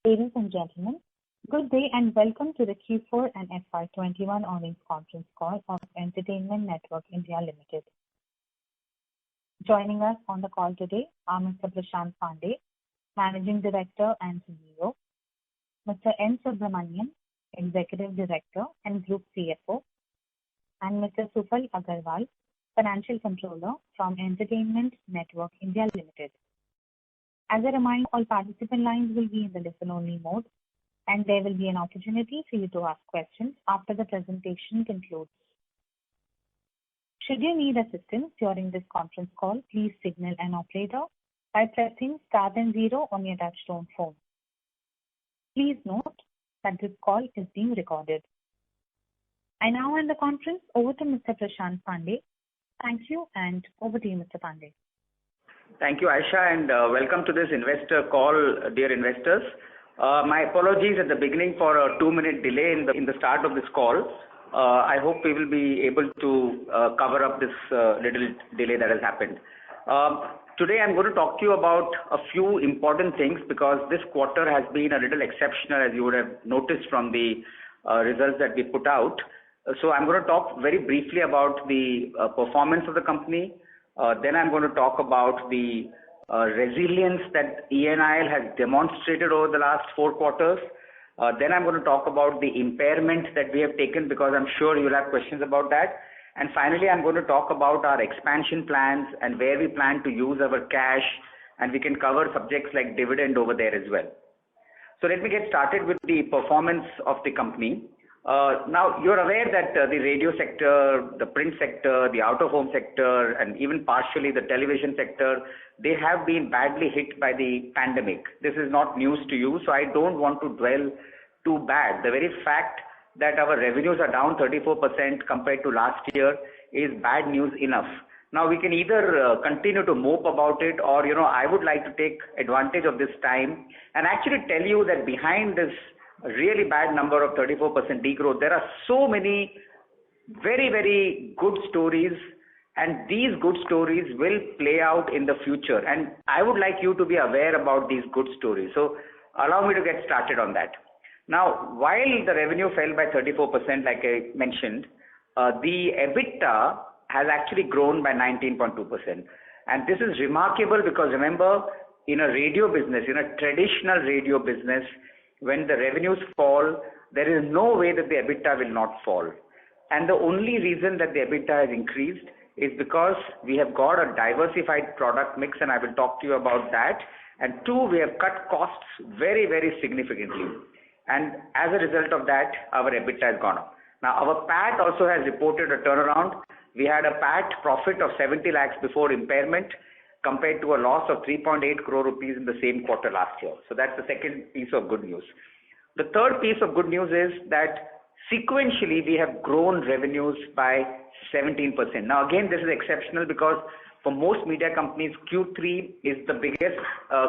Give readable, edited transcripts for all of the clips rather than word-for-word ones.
Ladies and gentlemen, good day and welcome to the Q4 and FY21 earnings conference call of Entertainment Network India Limited. Joining us on the call today are Mr. Prashant Pandey, Managing Director and CEO, Mr. N. Subramanian, Executive Director and Group CFO, and Mr. Sufal Agarwal, Financial Controller from Entertainment Network India Limited. As a reminder, all participant lines will be in the listen-only mode, and there will be an opportunity for you to ask questions after the presentation concludes. Should you need assistance during this conference call, please signal an operator by pressing star then 0 on your touchtone phone. Please note that this call is being recorded. I now hand the conference over to Mr. Prashant Pandey. Thank you, and over to you, Mr. Pandey. Thank you, Aisha, and welcome to this investor call, dear investors. My apologies at the beginning for a 2-minute delay in the start of this call. I hope we will be able to cover up this little delay that has happened. Today I'm going to talk to you about a few important things because this quarter has been a little exceptional, as you would have noticed from the results that we put out. So I'm going to talk very briefly about the performance of the company. Then I'm going to talk about the resilience that ENIL has demonstrated over the last 4 quarters. Then I'm going to talk about the impairment that we have taken because I'm sure you'll have questions about that. And finally, I'm going to talk about our expansion plans and where we plan to use our cash, and we can cover subjects like dividend over there as well. So let me get started with the performance of the company. Now, you're aware that the radio sector, the print sector, the out-of-home sector, and even partially the television sector, they have been badly hit by the pandemic. This is not news to you, so I don't want to dwell too bad. The very fact that our revenues are down 34% compared to last year is bad news enough. Now, we can either continue to mope about it or, I would like to take advantage of this time and actually tell you that behind this really bad number of 34% degrowth, there are so many very, very good stories, and these good stories will play out in the future. And I would like you to be aware about these good stories. So allow me to get started on that. Now, while the revenue fell by 34%, like I mentioned, the EBITDA has actually grown by 19.2%. And this is remarkable because remember, in a radio business, in a traditional radio business, when the revenues fall, there is no way that the EBITDA will not fall. And the only reason that the EBITDA has increased is because we have got a diversified product mix, and I will talk to you about that. And 2, we have cut costs very, very significantly. And as a result of that, our EBITDA has gone up. Now, our PAT also has reported a turnaround. We had a PAT profit of 70 lakhs before impairment, compared to a loss of 3.8 crore rupees in the same quarter last year. So that's the second piece of good news. The third piece of good news is that sequentially we have grown revenues by 17%. Now again, this is exceptional because for most media companies, Q3 is the biggest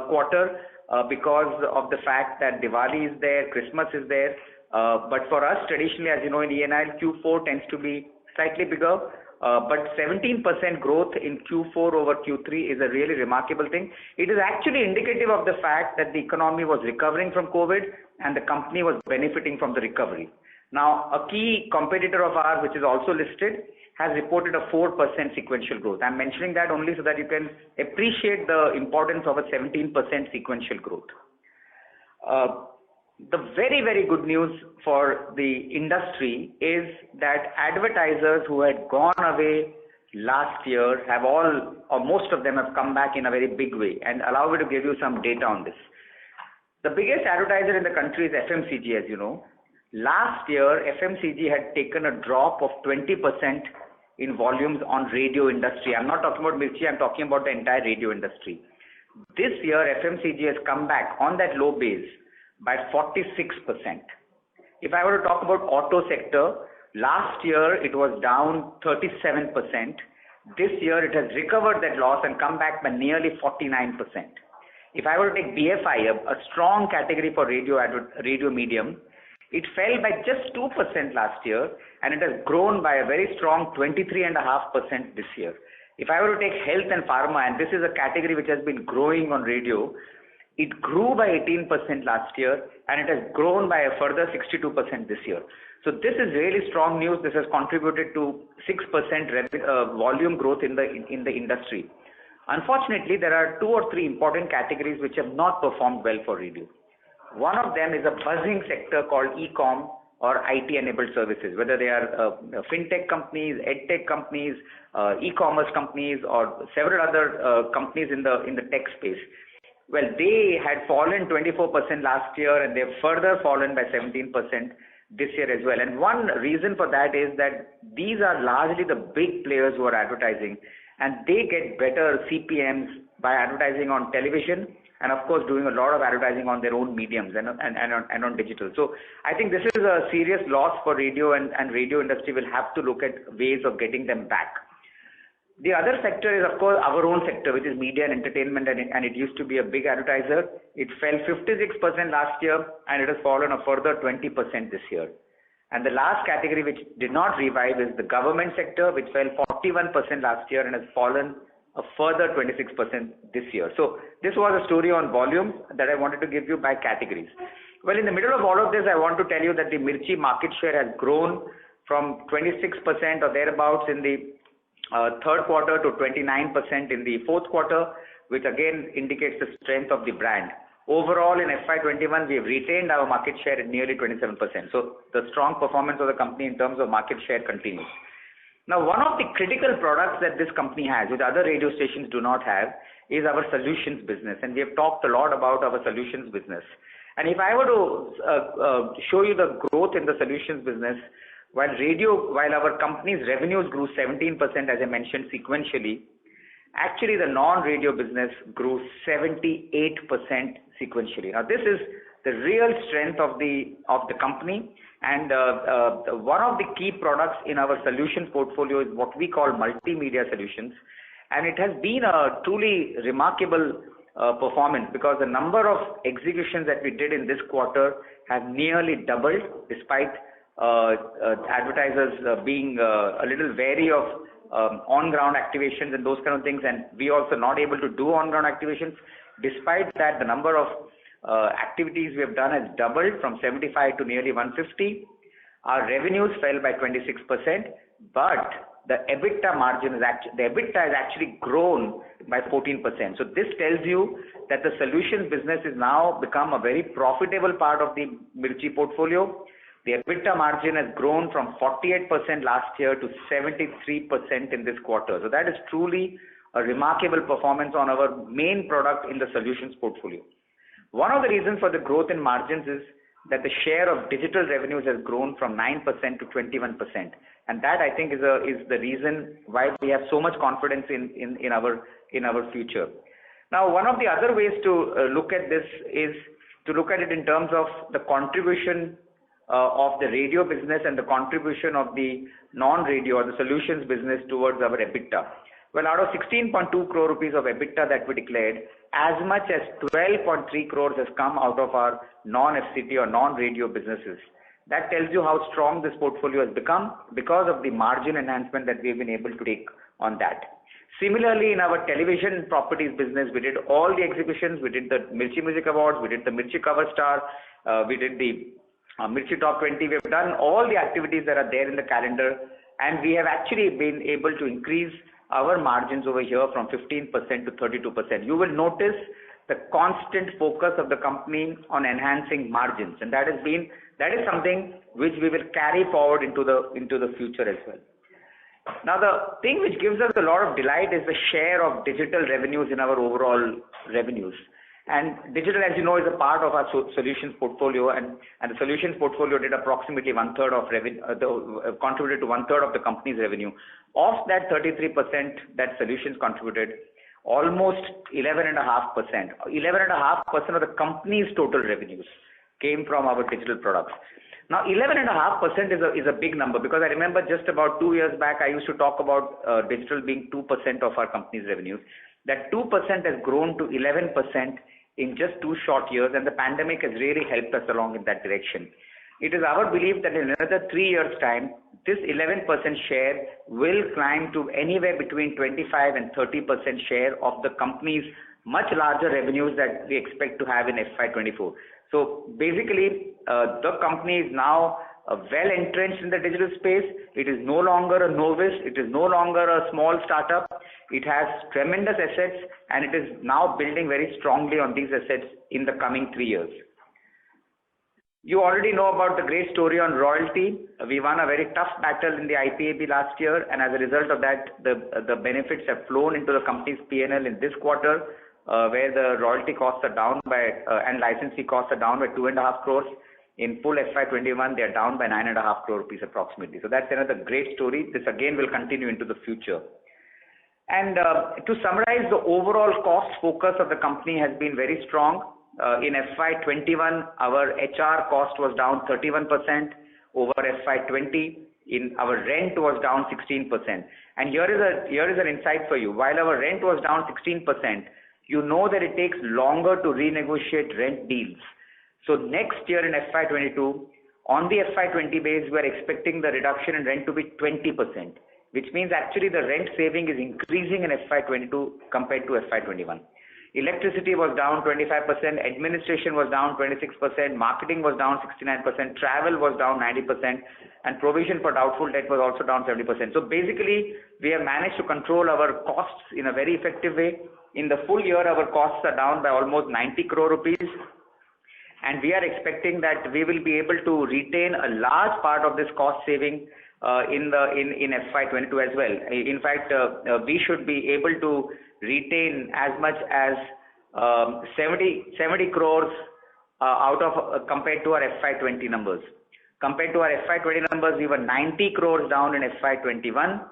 quarter because of the fact that Diwali is there, Christmas is there. But for us, traditionally, as you know, in ENIL, Q4 tends to be slightly bigger. But 17% growth in Q4 over Q3 is a really remarkable thing. It is actually indicative of the fact that the economy was recovering from COVID and the company was benefiting from the recovery. Now, a key competitor of ours, which is also listed, has reported a 4% sequential growth. I'm mentioning that only so that you can appreciate the importance of a 17% sequential growth. The very, very good news for the industry is that advertisers who had gone away last year have all, or most of them have come back in a very big way. And allow me to give you some data on this. The biggest advertiser in the country is FMCG, as you know. Last year, FMCG had taken a drop of 20% in volumes on radio industry. I'm not talking about Mirchi, I'm talking about the entire radio industry. This year, FMCG has come back on that low base by 46%. If I were to talk about auto sector, last year it was down 37%. This year it has recovered that loss and come back by nearly 49%. If I were to take BFI, a strong category for radio medium, it fell by just 2% last year and it has grown by a very strong 23.5% this year. If I were to take health and pharma, and this is a category which has been growing on radio, It grew by 18% last year, and it has grown by a further 62% this year. So this is really strong news. This has contributed to 6% volume growth in the industry. Unfortunately, there are 2 or 3 important categories which have not performed well for radio. One of them is a buzzing sector called e-com or IT-enabled services, whether they are fintech companies, edtech companies, e-commerce companies, or several other companies in the tech space. Well, they had fallen 24% last year, and they've further fallen by 17% this year as well. And one reason for that is that these are largely the big players who are advertising, and they get better CPMs by advertising on television, and of course doing a lot of advertising on their own mediums and on digital. So I think this is a serious loss for radio, and radio industry will have to look at ways of getting them back. The other sector is, of course, our own sector, which is media and entertainment, and it used to be a big advertiser. It fell 56% last year, and it has fallen a further 20% this year. And the last category which did not revive is the government sector, which fell 41% last year and has fallen a further 26% this year. So this was a story on volume that I wanted to give you by categories. Well, in the middle of all of this, I want to tell you that the Mirchi market share has grown from 26% or thereabouts in the third quarter to 29% in the fourth quarter, which again indicates the strength of the brand. Overall, in FY21, we have retained our market share at nearly 27%. So the strong performance of the company in terms of market share continues. Now, one of the critical products that this company has, which other radio stations do not have, is our solutions business. And we have talked a lot about our solutions business. And if I were to show you the growth in the solutions business, while our company's revenues grew 17%, as I mentioned, sequentially, actually the non-radio business grew 78% sequentially. Now, this is the real strength of the company, and one of the key products in our solutions portfolio is what we call multimedia solutions, and it has been a truly remarkable performance, because the number of executions that we did in this quarter have nearly doubled, despite advertisers being a little wary of on-ground activations and those kind of things, and we also not able to do on-ground activations. Despite that, the number of activities we have done has doubled from 75 to nearly 150. Our revenues fell by 26%, but the EBITDA margin has actually grown by 14%. So this tells you that the solutions business is now become a very profitable part of the Mirchi portfolio. The EBITDA margin has grown from 48% last year to 73% in this quarter. So that is truly a remarkable performance on our main product in the solutions portfolio. One of the reasons for the growth in margins is that the share of digital revenues has grown from 9% to 21%. And that, I think, is the reason why we have so much confidence in our future. Now, one of the other ways to look at this is to look at it in terms of the contribution of the radio business and the contribution of the non-radio or the solutions business towards our EBITDA. Well, out of 16.2 crore rupees of EBITDA that we declared, as much as 12.3 crores has come out of our non-FCT or non-radio businesses. That tells you how strong this portfolio has become because of the margin enhancement that we have been able to take on that. Similarly, in our television properties business, we did all the exhibitions. We did the Mirchi Music Awards, we did the Mirchi Cover Star, we did the Mirchi Top 20. We have done all the activities that are there in the calendar, and we have actually been able to increase our margins over here from 15% to 32%. You will notice the constant focus of the company on enhancing margins, and that is something which we will carry forward into the future as well. Now, the thing which gives us a lot of delight is the share of digital revenues in our overall revenues. And digital, as you know, is a part of our solutions portfolio, and the solutions portfolio did approximately one-third of revenue, contributed to one-third of the company's revenue. Of that 33% that solutions contributed, almost 11.5% of the company's total revenues came from our digital products. Now, 11.5% is a big number, because I remember just about 2 years back, I used to talk about digital being 2% of our company's revenues. That 2% has grown to 11% in just 2 short years, and the pandemic has really helped us along in that direction. It is our belief that in another 3 years' time, this 11% share will climb to anywhere between 25 and 30% share of the company's much larger revenues that we expect to have in FY24. So basically, the company is now well entrenched in the digital space. It is no longer a novice. It is no longer a small startup. It has tremendous assets, and it is now building very strongly on these assets in the coming 3 years. You already know about the great story on royalty. We won a very tough battle in the IPAB last year, and as a result of that, the benefits have flown into the company's P&L in this quarter, where the royalty costs are down by and license fee costs are down by 2.5 crores. In full FY21, they are down by 9.5 crore rupees approximately. So that's another great story. This again will continue into the future. And to summarize, the overall cost focus of the company has been very strong. In FY21, our HR cost was down 31% over FY20. In our rent was down 16%. And here is an insight for you. While our rent was down 16%, you know that it takes longer to renegotiate rent deals. So next year in FY22, on the FY20 base, we are expecting the reduction in rent to be 20%, which means actually the rent saving is increasing in FY22 compared to FY21. Electricity was down 25%, administration was down 26%, marketing was down 69%, travel was down 90%, and provision for doubtful debt was also down 70%. So basically, we have managed to control our costs in a very effective way. In the full year, our costs are down by almost 90 crore rupees. And we are expecting that we will be able to retain a large part of this cost saving in FY22 as well. In fact, we should be able to retain as much as 70 crores out of compared to our FY20 numbers. Compared to our FY20 numbers, we were 90 crores down in FY21.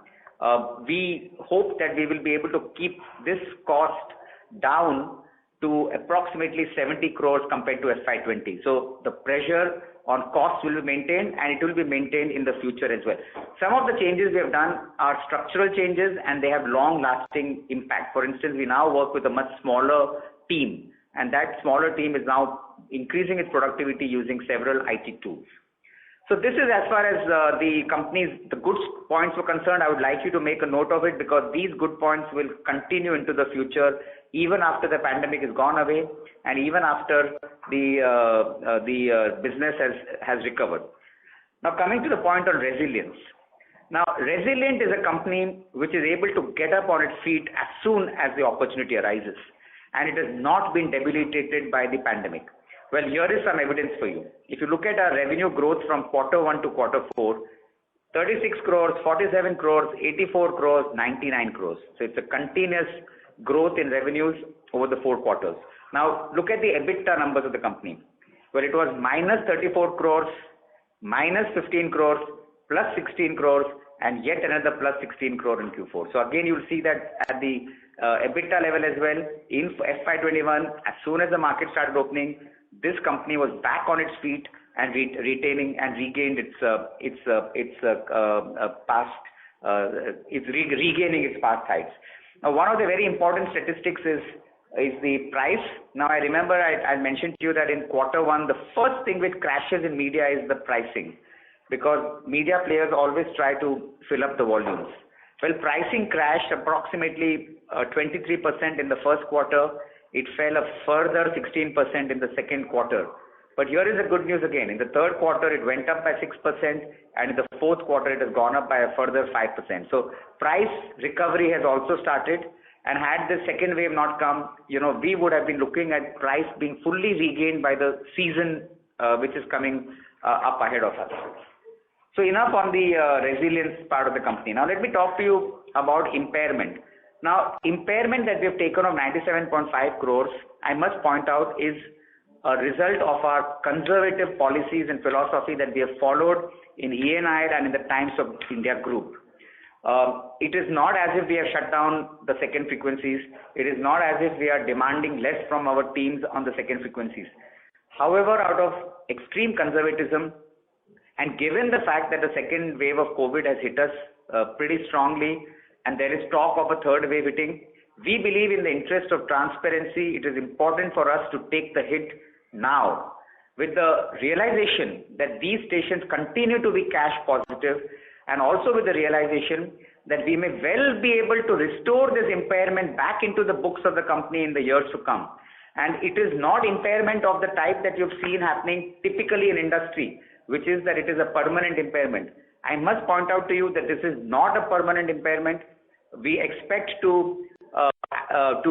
We hope that we will be able to keep this cost down to approximately 70 crores compared to FY20. So the pressure on costs will be maintained, and it will be maintained in the future as well. Some of the changes we have done are structural changes, and they have long-lasting impact. For instance, we now work with a much smaller team, and that smaller team is now increasing its productivity using several IT tools. So this is as far as the good points were concerned. I would like you to make a note of it, because these good points will continue into the future even after the pandemic is gone away and even after the business has recovered. Now coming to the point on resilience. Now Resilient is a company which is able to get up on its feet as soon as the opportunity arises, and it has not been debilitated by the pandemic. Well, here is some evidence for you. If you look at our revenue growth from Q1 to Q4, 36 crores, 47 crores, 84 crores, 99 crores. So it's a continuous growth in revenues over the 4 quarters. Now look at the EBITDA numbers of the company. Well, it was minus 34 crores, minus 15 crores, plus 16 crores, and yet another plus 16 crore in Q4. So again, you'll see that at the EBITDA level as well, in FY21, as soon as the market started opening, this company was back on its feet and retaining and regained regaining its past heights. Now, one of the very important statistics is the price. Now, I remember I mentioned to you that in Q1, the first thing which crashes in media is the pricing, because media players always try to fill up the volumes. Well, pricing crashed approximately 23% in the first quarter. It fell a further 16% in the second quarter. But here is the good news again. In the third quarter, it went up by 6%, and in the fourth quarter, it has gone up by a further 5%. So price recovery has also started, and had the second wave not come, we would have been looking at price being fully regained by the season which is coming up ahead of us. So enough on the resilience part of the company. Now let me talk to you about impairment. Now, impairment that we have taken of 97.5 crores, I must point out, is a result of our conservative policies and philosophy that we have followed in ENI and in the Times of India Group. It is not as if we have shut down the second frequencies. It is not as if we are demanding less from our teams on the second frequencies. However, out of extreme conservatism, and given the fact that the second wave of COVID has hit us pretty strongly, and there is talk of a third wave hitting, we believe in the interest of transparency, it is important for us to take the hit now. With the realization that these stations continue to be cash positive, and also with the realization that we may well be able to restore this impairment back into the books of the company in the years to come. And it is not impairment of the type that you've seen happening typically in industry, which is that it is a permanent impairment. I must point out to you that this is not a permanent impairment. We expect to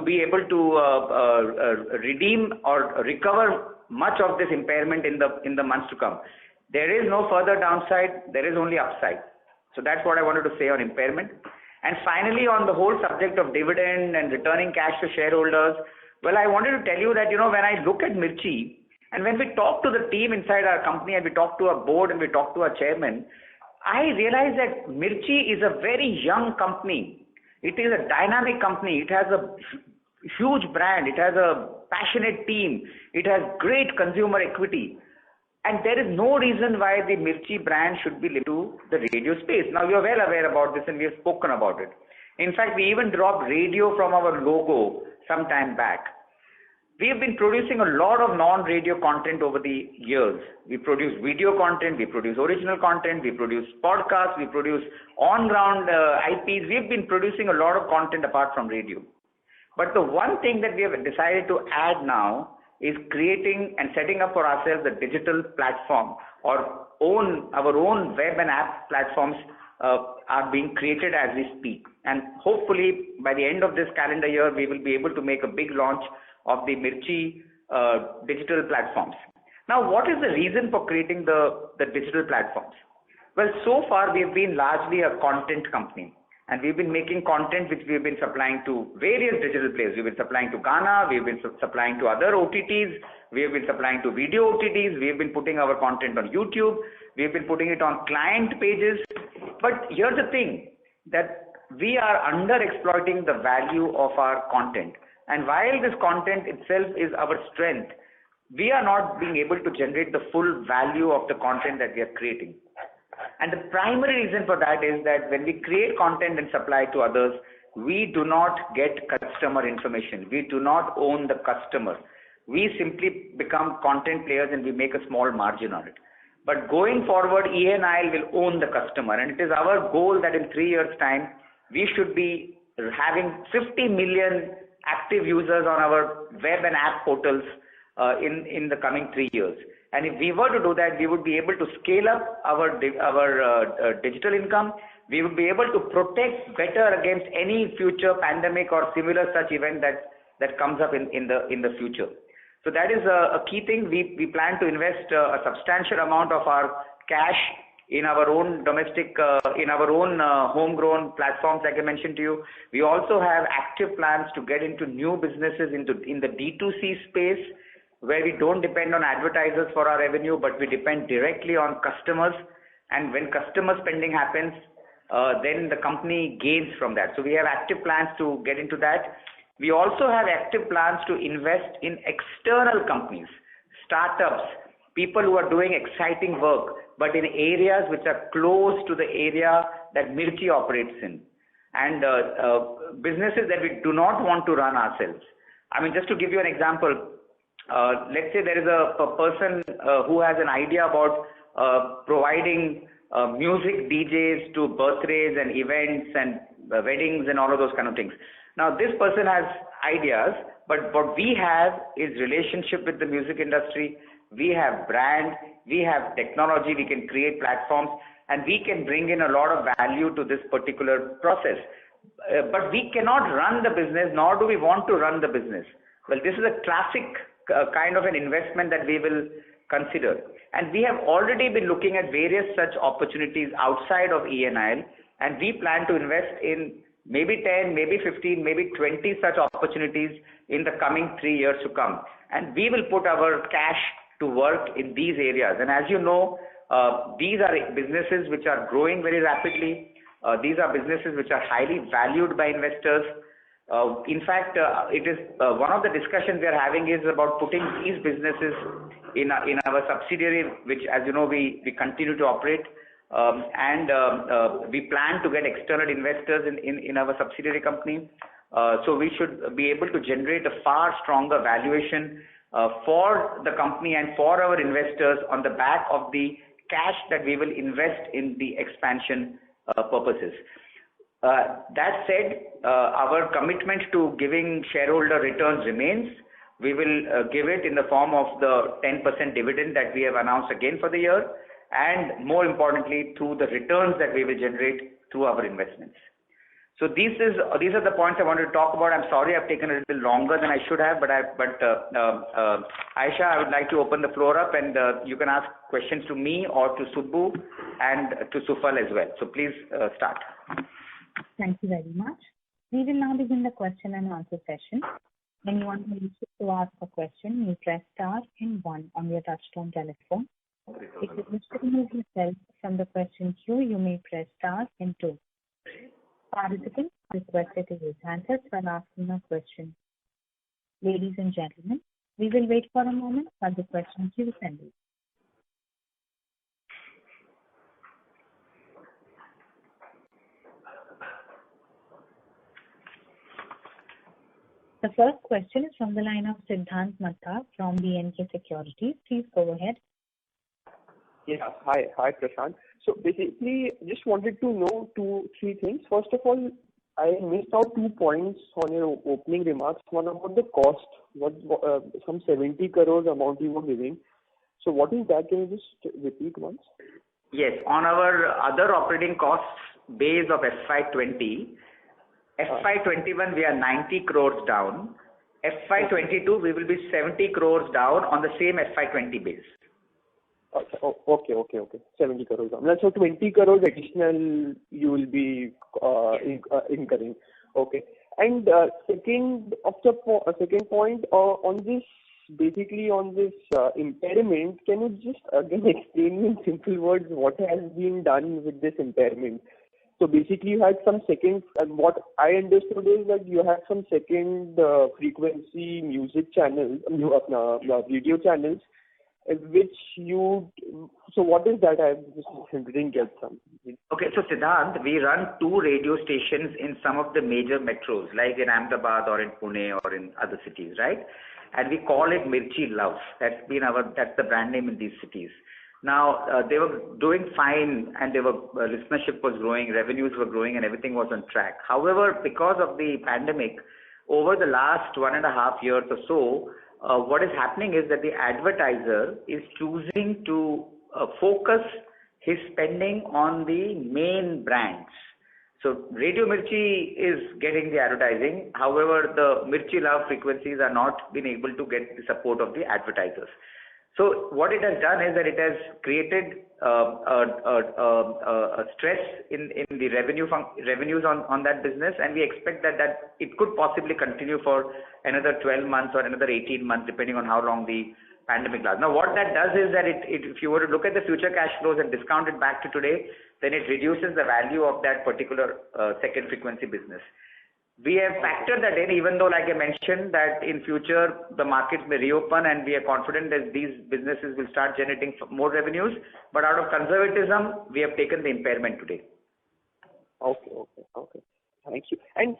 be able to redeem or recover much of this impairment in the months to come. There is no further downside. There is only upside. So that's what I wanted to say on impairment. And finally, on the whole subject of dividend and returning cash to shareholders, well, I wanted to tell you that, when I look at Mirchi, and when we talk to the team inside our company and we talk to our board and we talk to our chairman, I realize that Mirchi is a very young company. It is a dynamic company. It has a huge brand. It has a passionate team. It has great consumer equity. And there is no reason why the Mirchi brand should be linked to the radio space. Now, you are well aware about this and we have spoken about it. In fact, we even dropped radio from our logo some time back. We have been producing a lot of non-radio content over the years. We produce video content, we produce original content, we produce podcasts, we produce on-ground IPs. We have been producing a lot of content apart from radio. But the one thing that we have decided to add now is creating and setting up for ourselves a digital platform, or our own web and app platforms are being created as we speak. And hopefully by the end of this calendar year, we will be able to make a big launch of the Mirchi digital platforms. Now, what is the reason for creating the digital platforms? Well, so far we have been largely a content company. And we've been making content which we've been supplying to various digital players. We've been supplying to Gaana, we've been supplying to other OTTs, we've been supplying to video OTTs, we've been putting our content on YouTube, we've been putting it on client pages. But here's the thing, that we are under-exploiting the value of our content. And while this content itself is our strength, we are not being able to generate the full value of the content that we are creating. And the primary reason for that is that when we create content and supply to others, we do not get customer information. We do not own the customer. We simply become content players and we make a small margin on it. But going forward, ENIL will own the customer. And it is our goal that in 3 years' time, we should be having 50 million active users on our web and app portals in the coming 3 years. And if we were to do that, we would be able to scale up our digital income. We would be able to protect better against any future pandemic or similar such event that comes up in the future. So that is a key thing. We plan to invest a substantial amount of our cash in our own domestic, in our own homegrown platforms, like I mentioned to you. We also have active plans to get into new businesses in the D2C space, where we don't depend on advertisers for our revenue, but we depend directly on customers. And when customer spending happens, then the company gains from that. So we have active plans to get into that. We also have active plans to invest in external companies, startups, people who are doing exciting work, but in areas which are close to the area that Mirchi operates in, and businesses that we do not want to run ourselves. I mean, just to give you an example, let's say there is a person who has an idea about providing music DJs to birthdays and events and weddings and all of those kind of things. Now, this person has ideas, but what we have is relationship with the music industry. We have brand, we have technology, we can create platforms, and we can bring in a lot of value to this particular process. But we cannot run the business, nor do we want to run the business. Well, this is a classic kind of an investment that we will consider. And we have already been looking at various such opportunities outside of ENIL, and we plan to invest in maybe 10, maybe 15, maybe 20 such opportunities in the coming 3 years to come. And we will put our cash to work in these areas. And as you know, these are businesses which are growing very rapidly. These are businesses which are highly valued by investors. In fact, it is one of the discussions we are having is about putting these businesses in our subsidiary, which, as you know, we continue to operate. We plan to get external investors in our subsidiary company. So we should be able to generate a far stronger valuation for the company and for our investors on the back of the cash that we will invest in the expansion purposes. That said, our commitment to giving shareholder returns remains. We will give it in the form of the 10% dividend that we have announced again for the year, and more importantly, through the returns that we will generate through our investments. So these are the points I wanted to talk about. I'm sorry I've taken a little longer than I should have, but Aisha, I would like to open the floor up, and you can ask questions to me or to Subbu and to Sufal as well. So please start. Thank you very much. We will now begin the question and answer session. Anyone who wishes to ask a question may press star and 1 on your touchtone telephone. If you wish to remove yourself from the question queue, you may press star and 2. Participants are requested to use handsets while asking a question. Ladies and gentlemen, we will wait for a moment while the question queue assembles. The first question is from the line of Siddhant Matta from B&K Securities. Please go ahead. Yeah. Hi, Prashant. So basically, just wanted to know 2-3 things. First of all, I missed out 2 points on your opening remarks. One about the cost, some 70 crores amount you were giving. So what is that? Can you just repeat once? Yes. On our other operating costs base of FY20, FY21 we are 90 crores down. FY22 we will be 70 crores down on the same FY20 base. Okay. 70 crores down. So 20 crores additional you will be incurring. Okay. And second point on this, basically on this impairment, can you just again explain in simple words what has been done with this impairment? So basically you had some second, and what I understood is that you had some second frequency music channels, video channels, which so what is that? I just didn't get some. Okay, so Siddhant, we run 2 radio stations in some of the major metros, like in Ahmedabad or in Pune or in other cities, right? And we call it Mirchi Love. That's the brand name in these cities. Now, they were doing fine, and listenership was growing, revenues were growing, and everything was on track. However, because of the pandemic, over the last 1.5 years or so, what is happening is that the advertiser is choosing to focus his spending on the main brands. So Radio Mirchi is getting the advertising. However, the Mirchi Love frequencies are not being able to get the support of the advertisers. So what it has done is that it has created a stress in the revenues on that business, and we expect that it could possibly continue for another 12 months or another 18 months, depending on how long the pandemic lasts. Now, what that does is that if you were to look at the future cash flows and discount it back to today, then it reduces the value of that particular second frequency business. We have factored that in, even though, like I mentioned, that in future the markets may reopen and we are confident that these businesses will start generating more revenues. But out of conservatism, we have taken the impairment today. Okay. Thank you. And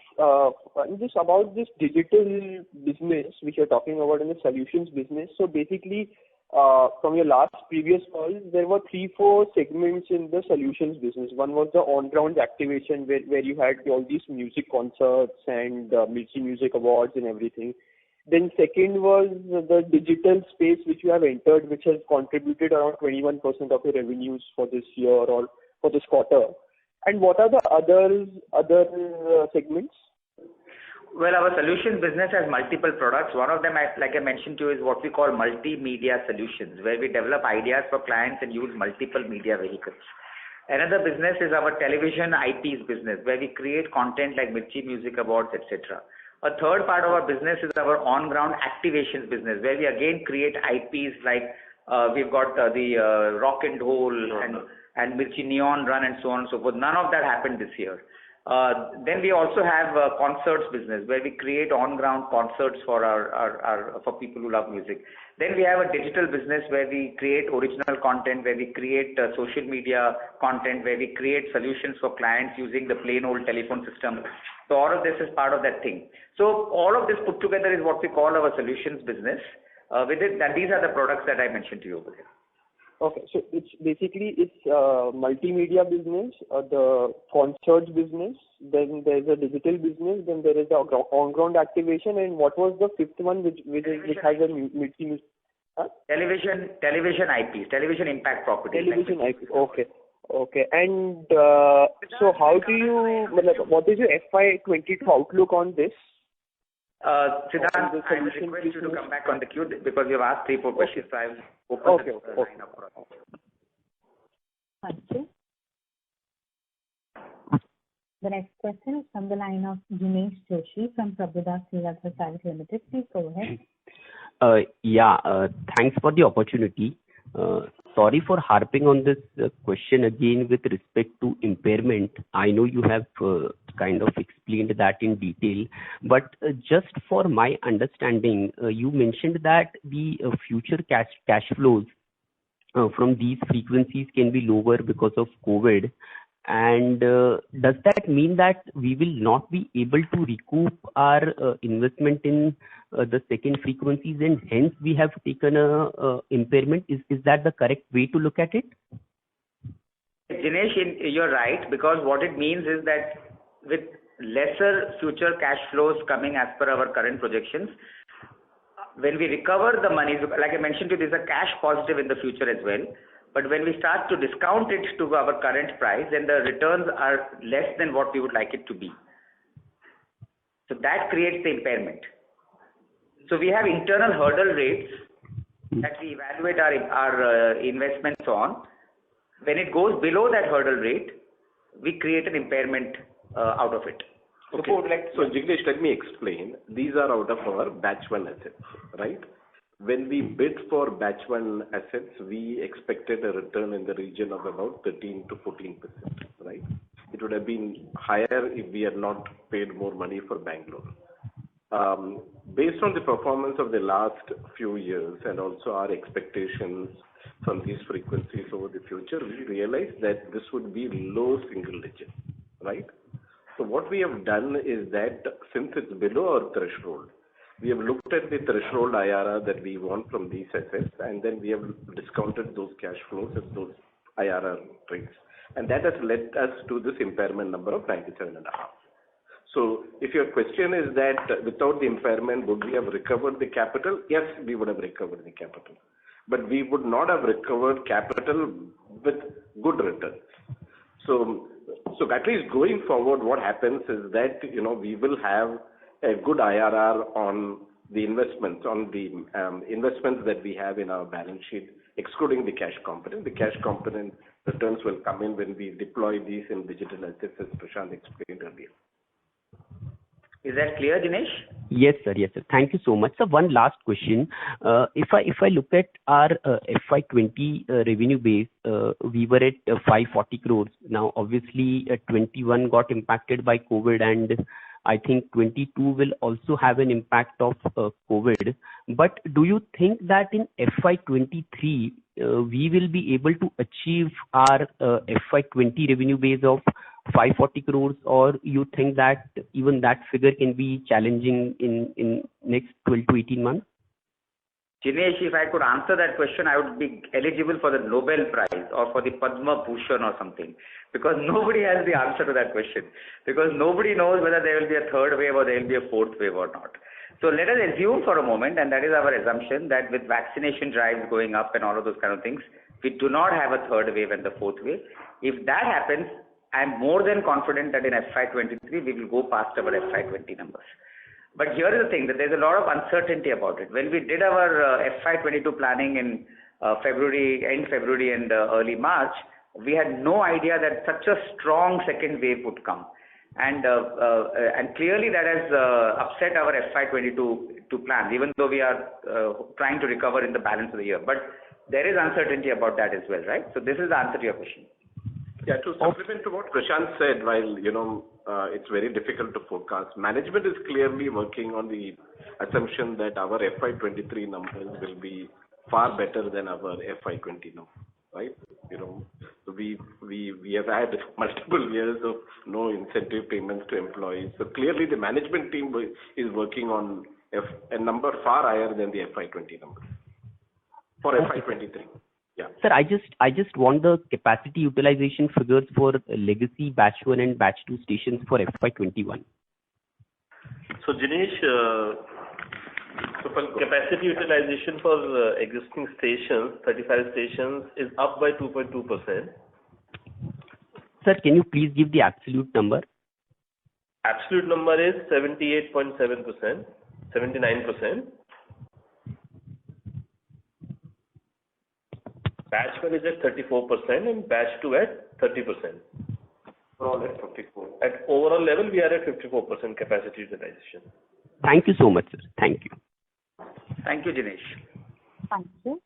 just about this digital business which you're talking about in the solutions business. So basically, from your previous call, there were 3-4 segments in the solutions business. One was the on-ground activation where you had all these music concerts and Mirchi Music Awards and everything. Then second was the digital space which you have entered, which has contributed around 21% of your revenues for this year or for this quarter. And what are the other segments? Well, our solutions business has multiple products. One of them, like I mentioned to you, is what we call multimedia solutions, where we develop ideas for clients and use multiple media vehicles. Another business is our television IPs business, where we create content like Mirchi Music Awards, etc. A third part of our business is our on-ground activations business, where we again create IPs like we've got the Rock and Roll and Mirchi Neon Run and so on and so forth. None of that happened this year. Then we also have a concerts business where we create on-ground concerts for for people who love music. Then we have a digital business where we create original content, where we create social media content, where we create solutions for clients using the plain old telephone system. So all of this is part of that thing. So all of this put together is what we call our solutions business. With it, and these are the products that I mentioned to you over there. Okay. So it's multimedia business, the concerts business, then there's a digital business, then there is the on-ground activation, and what was the fifth one which has a multi Television IPs, television impact properties. television IP. Okay. And so how do you, what is your FY22 outlook on this? Siddhant, I will request you to come back on the queue because you've asked 3-4 questions, so I will open the line up for us. Thank you. The next question is from the line of Jinesh Joshi from Prabhudas Lilladher Private Limited. Please go ahead. Thanks for the opportunity. Sorry for harping on this question again with respect to impairment. I know you have kind of explained that in detail, but just for my understanding, you mentioned that the future cash flows from these frequencies can be lower because of COVID. And does that mean that we will not be able to recoup our investment in the second frequencies, and hence we have taken a impairment? Is that the correct way to look at it? Jinesh, you're right, because what it means is that with lesser future cash flows coming as per our current projections, when we recover the money, like I mentioned to you, there's a cash positive in the future as well. But when we start to discount it to our current price, then the returns are less than what we would like it to be. So that creates the impairment. So we have internal hurdle rates that we evaluate our investments on. When it goes below that hurdle rate, we create an impairment out of it. Okay. So Jignesh, let me explain. These are out of our batch 1 assets, right? When we bid for batch 1 assets, we expected a return in the region of about 13 to 14%, right? It would have been higher if we had not paid more money for Bangalore. Based on the performance of the last few years and also our expectations from these frequencies over the future, we realized that this would be low single digit, right? So what we have done is that since it's below our threshold, we have looked at the threshold IRR that we want from these assets, and then we have discounted those cash flows at those IRR rates. And that has led us to this impairment number of 97.5. So if your question is that without the impairment, would we have recovered the capital? Yes, we would have recovered the capital. But we would not have recovered capital with good returns. So at least going forward, what happens is that, we will have a good IRR on the investments, investments that we have in our balance sheet, excluding the cash component. The cash component returns will come in when we deploy these in digital assets, as Prashant explained earlier. Is that clear, Dinesh? Yes, sir. Thank you so much. So one last question. If I look at our FY20 revenue base, we were at 540 crores. Now, obviously, 21 got impacted by COVID, and I think 22 will also have an impact of COVID. But do you think that in FY23, we will be able to achieve our FY20 revenue base of 540 crores, or you think that even that figure can be challenging in next 12 to 18 months? Jinesh, if I could answer that question, I would be eligible for the Nobel Prize or for the Padma Bhushan or something, because nobody has the answer to that question, because nobody knows whether there will be a third wave or there will be a fourth wave or not. So let us assume for a moment, and that is our assumption, that with vaccination drives going up and all of those kind of things, we do not have a third wave and the fourth wave. If that happens, I'm more than confident that in FY23 we will go past our FY20 numbers. But here is the thing, that there's a lot of uncertainty about it. When we did our FY22 planning in end February and early March, we had no idea that such a strong second wave would come. And clearly that has upset our FY22 plans, even though we are trying to recover in the balance of the year. But there is uncertainty about that as well, right? So this is the answer to your question. Yeah, to supplement to what Prashant said, while, it's very difficult to forecast, management is clearly working on the assumption that our FY23 numbers will be far better than our FY20 numbers, right? We have had multiple years of no incentive payments to employees. So clearly the management team is working on a number far higher than the FY20 number for FY23. Yeah. Sir, I just want the capacity utilization figures for legacy batch 1 and batch 2 stations for FY21. So Jinesh, for capacity utilization for existing stations, 35 stations, is up by 2.2%. Sir, can you please give the absolute number? Absolute number is 78.7%, 79%. Batch 1 is at 34% and batch 2 at 30%. Overall at 54. At overall level, we are at 54% capacity utilization. Thank you so much, sir. Thank you. Thank you, Jinesh. Thank you.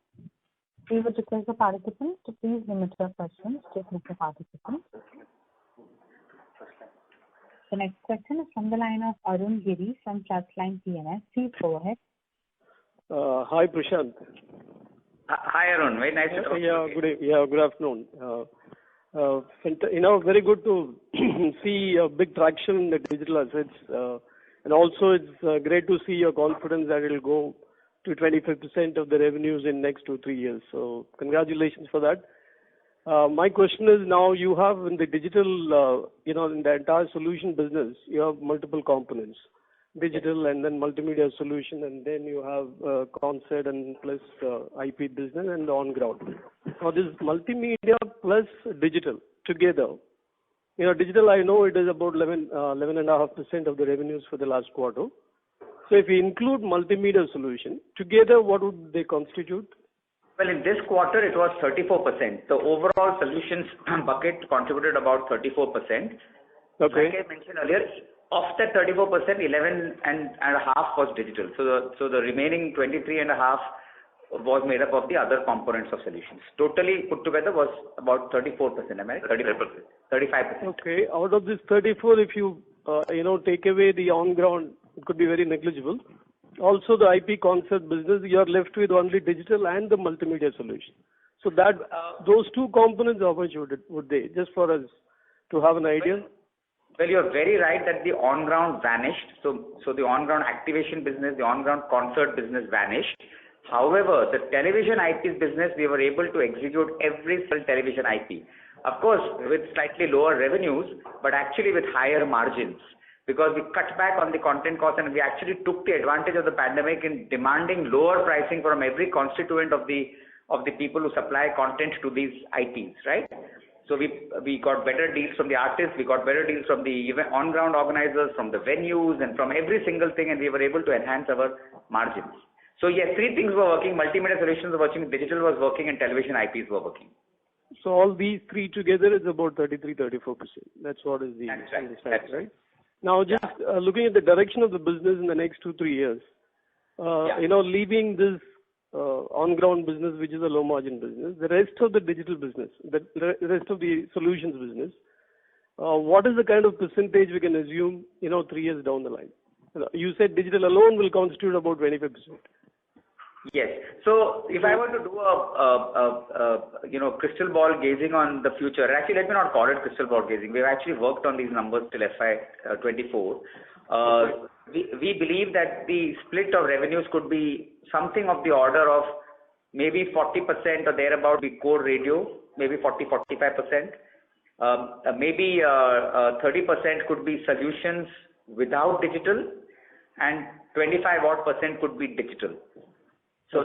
We would request the participants to please limit their questions to group of participants. The next question is from the line of Arun Giri from Trustline PMS. Please go ahead. Hi, Prashant. Hi, Arun. Very nice to talk to you. Good afternoon. Very good to see a big traction in the digital assets. And also it's great to see your confidence that it will go to 25% of the revenues in next 2-3 years. So congratulations for that. My question is, now you have in the digital, in the entire solution business, you have multiple components, digital and then multimedia solution, and then you have concert and plus IP business and on ground. Now this multimedia plus digital together, digital, I know it is about 11.5% of the revenues for the last quarter. So if we include multimedia solution, together what would they constitute? Well, in this quarter, it was 34%. The overall solutions bucket contributed about 34%. Okay. Like I mentioned earlier, of that 34%, 11.5 was digital. So the remaining 23.5 was made up of the other components of solutions. Totally put together was about 34%. Am I right? 35%. Okay. Out of this 34, if you take away the on ground, it could be very negligible. Also, the IP concept business, you are left with only digital and the multimedia solution. So that those two components, how much would they? Just for us to have an idea. Well, you're very right that the on ground vanished. So the on ground activation business, the on ground concert business vanished. However, the television IPs business, we were able to execute every single television IP. Of course, with slightly lower revenues, but actually with higher margins. Because we cut back on the content cost and we actually took the advantage of the pandemic in demanding lower pricing from every constituent of the people who supply content to these IPs, right? So we got better deals from the artists, we got better deals from the event on-ground organizers, from the venues and from every single thing, and we were able to enhance our margins. So yes, three things were working, multimedia solutions were working, digital was working and television IPs were working. So all these three together is about 33-34%. That's what is the That's right? Now, just looking at the direction of the business in the next 2-3 years, leaving this on-ground business, which is a low-margin business, the rest of the digital business, the rest of the solutions business, what is the kind of percentage we can assume, 3 years down the line? You said digital alone will constitute about 25%. Yes. So if I were to do a crystal ball gazing on the future, actually let me not call it crystal ball gazing. We've actually worked on these numbers till FY24. We believe that the split of revenues could be something of the order of maybe 40% or thereabout be core radio, maybe 40-45%. Maybe 30% could be solutions without digital, and 25% could be digital. So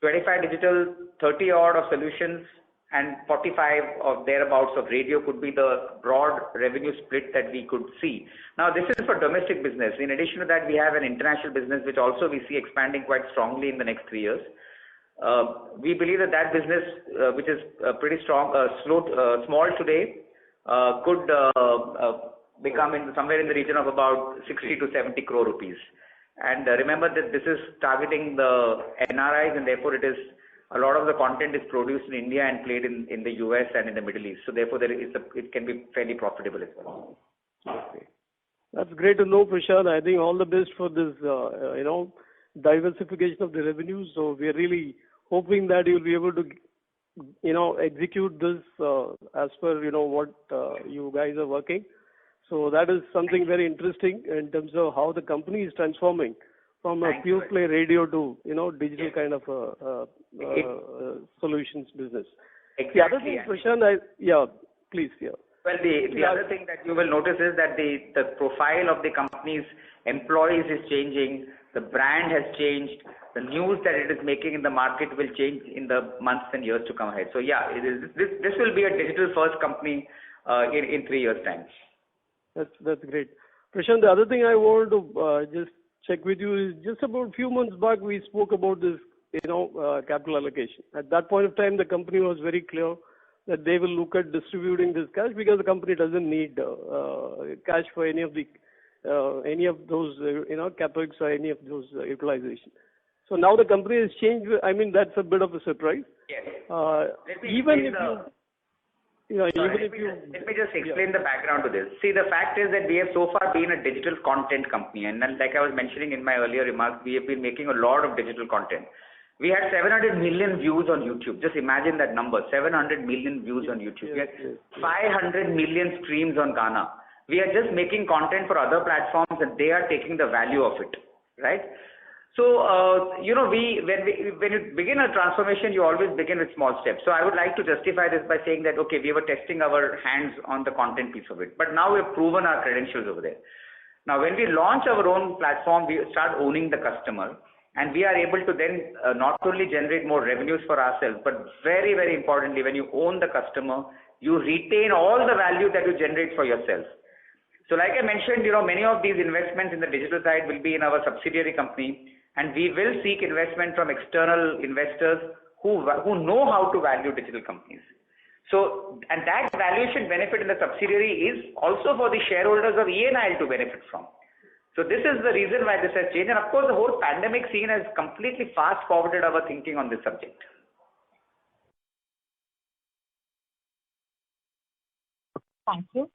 25 digital, 30 odd of solutions, and 45 or thereabouts of radio could be the broad revenue split that we could see. Now this is for domestic business. In addition to that, we have an international business which also we see expanding quite strongly in the next 3 years. We believe that business, which is pretty strong, small today, could become somewhere in the region of about 60 to 70 crore rupees. And remember that this is targeting the NRIs, and therefore a lot of the content is produced in India and played in the US and in the Middle East. So therefore it can be fairly profitable as well. Okay. That's great to know, Prashant. I think all the best for this, diversification of the revenues. So we are really hoping that you'll be able to, execute this as per, what you guys are working. So that is something very interesting in terms of how the company is transforming from a pure play radio to, digital kind of solutions business. Exactly. The other thing, Prashant, please. Well, the other thing that you will notice is that the profile of the company's employees is changing, the brand has changed, the news that it is making in the market will change in the months and years to come ahead. So this will be a digital first company in 3 years' time. That's great. Prashant, the other thing I wanted to just check with you is just about a few months back we spoke about this, capital allocation. At that point of time, the company was very clear that they will look at distributing this cash because the company doesn't need cash for any of those capex or any of those utilization. So now the company has changed. I mean, that's a bit of a surprise. Yes. Let me just explain the background to this. See, the fact is that we have so far been a digital content company, and then, like I was mentioning in my earlier remarks, we have been making a lot of digital content. We had 700 million views on YouTube. Just imagine that number, 700 million views on YouTube. We had 500 million streams on Gaana. We are just making content for other platforms and they are taking the value of it, right? So, when you begin a transformation, you always begin with small steps. So I would like to justify this by saying that, okay, we were testing our hands on the content piece of it, but now we have proven our credentials over there. Now, when we launch our own platform, we start owning the customer. And we are able to then not only generate more revenues for ourselves, but very, very importantly, when you own the customer, you retain all the value that you generate for yourself. So like I mentioned, many of these investments in the digital side will be in our subsidiary company, and we will seek investment from external investors who know how to value digital companies. So, and that valuation benefit in the subsidiary is also for the shareholders of ENIL to benefit from. So this is the reason why this has changed. And of course, the whole pandemic scene has completely fast-forwarded our thinking on this subject. Thank you.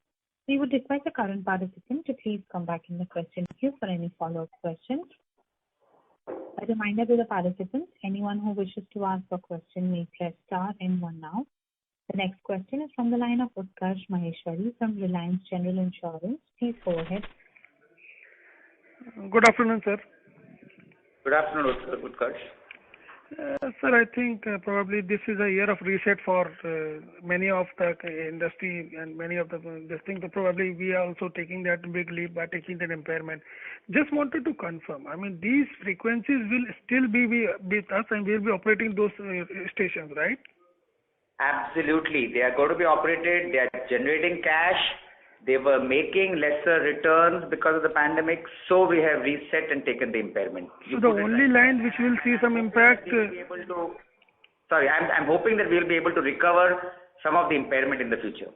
We would request the current participant to please come back in the question queue for any follow-up questions. A reminder to the participants, anyone who wishes to ask a question may press star and 1 now. The next question is from the line of Utkarsh Maheshwari from Reliance General Insurance. Please go ahead. Good afternoon, sir. Good afternoon, Utkarsh. Sir, I think probably this is a year of reset for many of the industry and many of this thing. Probably we are also taking that big leap by taking that impairment. Just wanted to confirm. I mean, these frequencies will still be with us and we'll be operating those stations, right? Absolutely. They are going to be operated. They are generating cash. They were making lesser returns because of the pandemic, so we have reset and taken the impairment. So the only line which will see some impact... I'm hoping that we'll be able to recover some of the impairment in the future.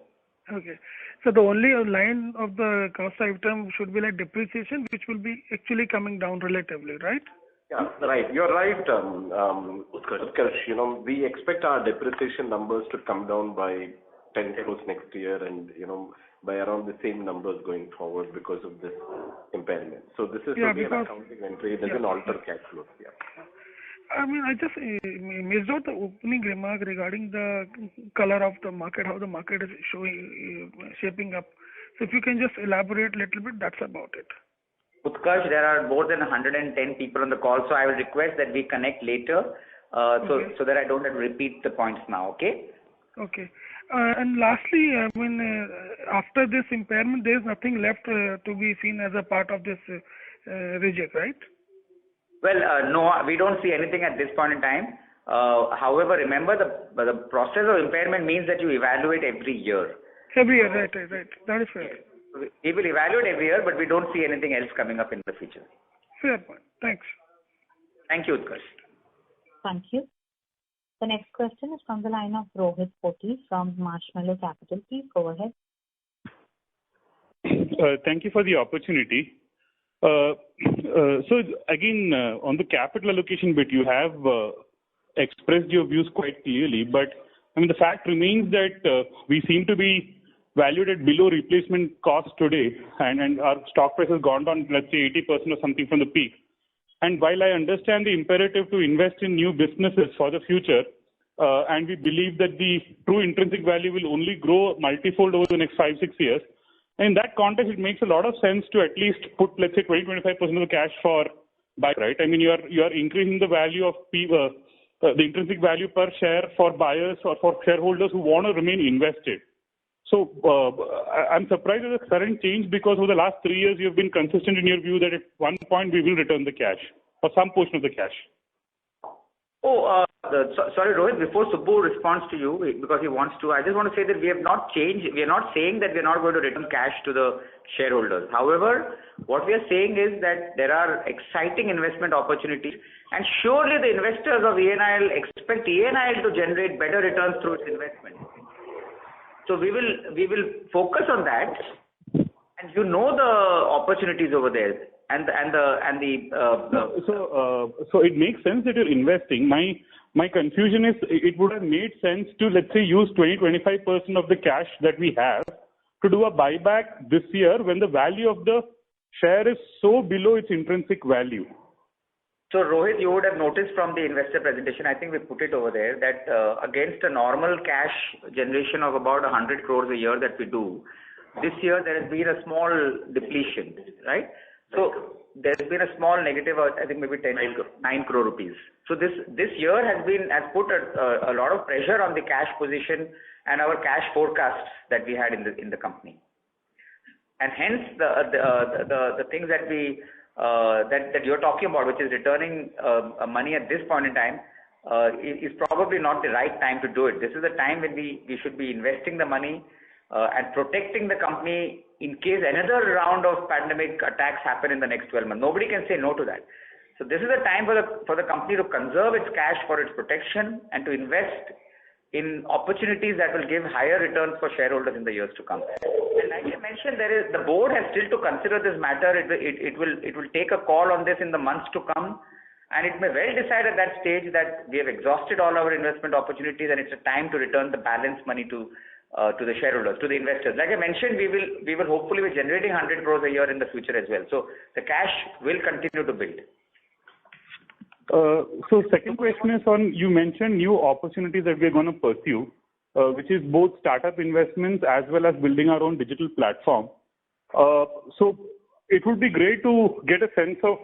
Okay. So the only line of the cost item should be like depreciation, which will be actually coming down relatively, right? Yeah, right. You're right, Utkarsh. We expect our depreciation numbers to come down by 10 crores next year and, by around the same numbers going forward because of this impairment. So this is only an accounting entry. It doesn't alter cash flows. Yeah. I mean, I just missed out the opening remark regarding the color of the market, how the market is shaping up. So if you can just elaborate a little bit, that's about it. Utkarsh, there are more than 110 people on the call, so I will request that we connect later so that I don't have to repeat the points now, okay? Okay. And lastly, I mean, after this impairment, there is nothing left to be seen as a part of this reject, right? Well, no, we don't see anything at this point in time. However, remember the process of impairment means that you evaluate every year. Every year, right. That is fair. We will evaluate every year, but we don't see anything else coming up in the future. Fair point. Thanks. Thank you, Utkarsh. Thank you. The next question is from the line of Rohit Poti from Marshmallow Capital. Please go ahead. Thank you for the opportunity. So again, on the capital allocation bit, you have expressed your views quite clearly, but I mean, the fact remains that we seem to be valued at below replacement cost today, and our stock price has gone down, let's say 80% or something from the peak. And while I understand the imperative to invest in new businesses for the future, and we believe that the true intrinsic value will only grow multifold over the next 5-6 years, in that context, it makes a lot of sense to at least put, let's say, 20-25% of the cash for buy, right? I mean, you are increasing the value of the intrinsic value per share for buyers or for shareholders who want to remain invested. So I'm surprised at the current change, because over the last 3 years you have been consistent in your view that at one point we will return the cash or some portion of the cash. Sorry, Rohit, before Subbu responds to you, because he wants to, I just want to say that we have not changed. We are not saying that we are not going to return cash to the shareholders. However, what we are saying is that there are exciting investment opportunities, and surely the investors of ENIL expect ENIL to generate better returns through its investment. So we will focus on that, and you know the opportunities over there. So it makes sense that you're investing. My confusion is, it would have made sense to, let's say, use 20-25% of the cash that we have to do a buyback this year when the value of the share is so below its intrinsic value. So Rohit, you would have noticed from the investor presentation, I think we put it over there, that against a normal cash generation of about 100 crores a year that we do, this year there has been a small depletion, right? So there's been a small negative, I think maybe 9 crore rupees. So this year has put a lot of pressure on the cash position and our cash forecasts that we had in the company. And hence the things that that you're talking about, which is returning money at this point in time, is probably not the right time to do it. This is the time when we should be investing the money and protecting the company in case another round of pandemic attacks happen in the next 12 months. Nobody can say no to that. So this is a time for the company to conserve its cash for its protection and to invest in opportunities that will give higher returns for shareholders in the years to come. And like I mentioned, the board has still to consider this matter. It will take a call on this in the months to come, and it may well decide at that stage that we have exhausted all our investment opportunities and it's a time to return the balance money to the shareholders, to the investors. Like I mentioned, we will hopefully be generating 100 crores a year in the future as well. So the cash will continue to build. So second question is on, you mentioned new opportunities that we're going to pursue, which is both startup investments as well as building our own digital platform. So it would be great to get a sense of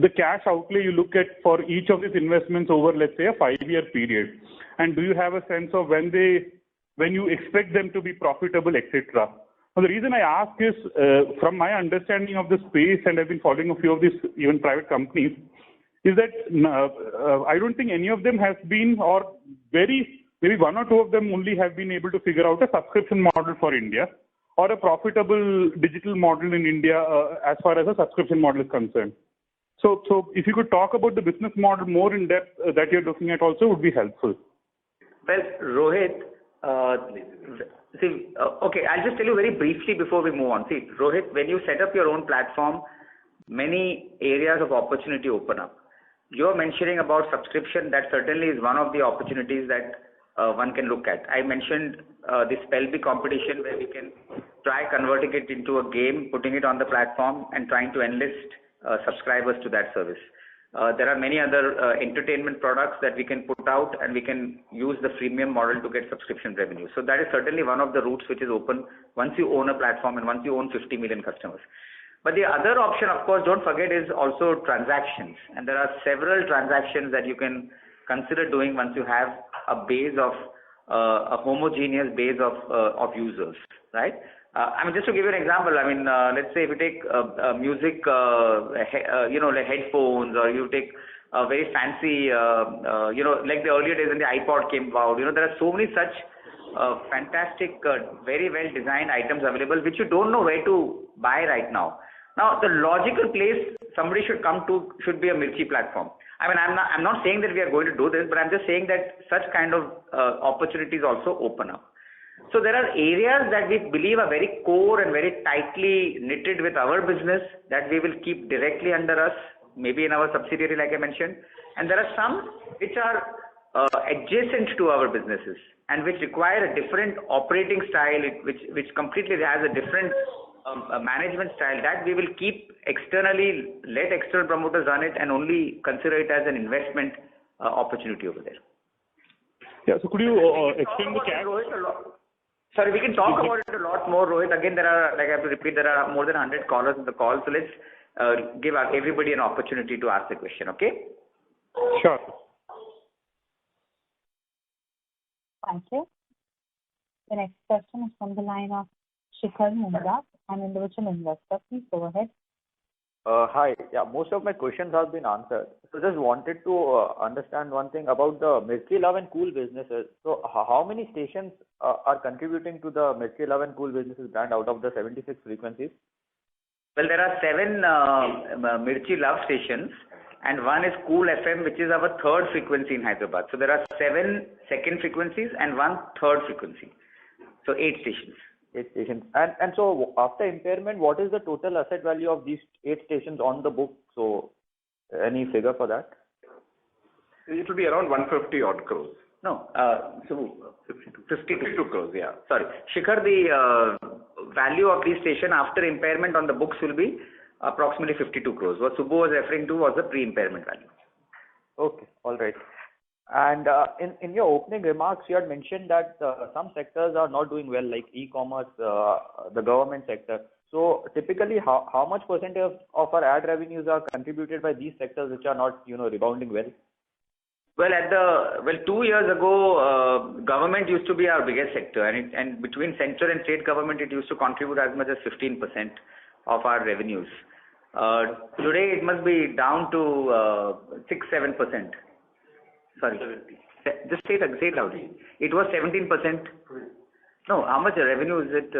the cash outlay you look at for each of these investments over, let's say, a 5-year period. And do you have a sense of when you expect them to be profitable, etc.? Now, the reason I ask is, from my understanding of the space, and I've been following a few of these even private companies, is that I don't think any of them has been, or maybe one or two of them only have been able to figure out a subscription model for India or a profitable digital model in India as far as a subscription model is concerned. So if you could talk about the business model more in depth that you're looking at also would be helpful. Well, Rohit, okay, I'll just tell you very briefly before we move on. See, Rohit, when you set up your own platform, many areas of opportunity open up. You're mentioning about subscription. That certainly is one of the opportunities that one can look at. I mentioned the Spellbee competition, where we can try converting it into a game, putting it on the platform and trying to enlist subscribers to that service. There are many other entertainment products that we can put out, and we can use the freemium model to get subscription revenue. So that is certainly one of the routes which is open once you own a platform and once you own 50 million customers. But the other option, of course, don't forget, is also transactions. And there are several transactions that you can consider doing once you have a base of a homogeneous base of users, right? I mean, just to give you an example, I mean, let's say if you take music, like headphones, or you take a very fancy, like the earlier days when the iPod came out, there are so many such fantastic, very well designed items available which you don't know where to buy right now. Now, the logical place somebody should come to should be a Mirchi platform. I mean, I'm not saying that we are going to do this, but I'm just saying that such kind of opportunities also open up. So there are areas that we believe are very core and very tightly knitted with our business that we will keep directly under us, maybe in our subsidiary, like I mentioned. And there are some which are adjacent to our businesses and which require a different operating style, which completely has a different management style, that we will keep externally, let external promoters run it and only consider it as an investment opportunity over there. Yeah, so could you explain the cash? Sorry, we can talk about it a lot more, Rohit. Again, there are, like I have to repeat, there are more than 100 callers in the call. So give everybody an opportunity to ask the question. Okay? Sure. Thank you. The next question is from the line of Shikhar Mundra, an individual investor. Please go ahead. Hi. Yeah, most of my questions have been answered. So just wanted to understand one thing about the Mirchi Love and Cool businesses. So how many stations are contributing to the Mirchi Love and Cool businesses brand out of the 76 frequencies? Well, there are 7 Mirchi Love stations, and one is Cool FM, which is our third frequency in Hyderabad. So there are 7 second frequencies and one third frequency. So 8 stations. 8 stations. And so after impairment, what is the total asset value of these 8 stations on the book? So any figure for that? It will be around 150 odd crores. No, so 52 crores, yeah. Sorry, Shikhar, the value of the station after impairment on the books will be approximately 52 crores. What Subbu was referring to was the pre-impairment value. Okay, all right. And in your opening remarks, you had mentioned that some sectors are not doing well, like e-commerce, the government sector. So typically, how much percentage of our ad revenues are contributed by these sectors which are not, rebounding well? Well, 2 years ago, government used to be our biggest sector, and between central and state government, it used to contribute as much as 15% of our revenues. Today, it must be down to 6-7%. Sorry, just say it loudly. It was 17%. No, how much revenue is it?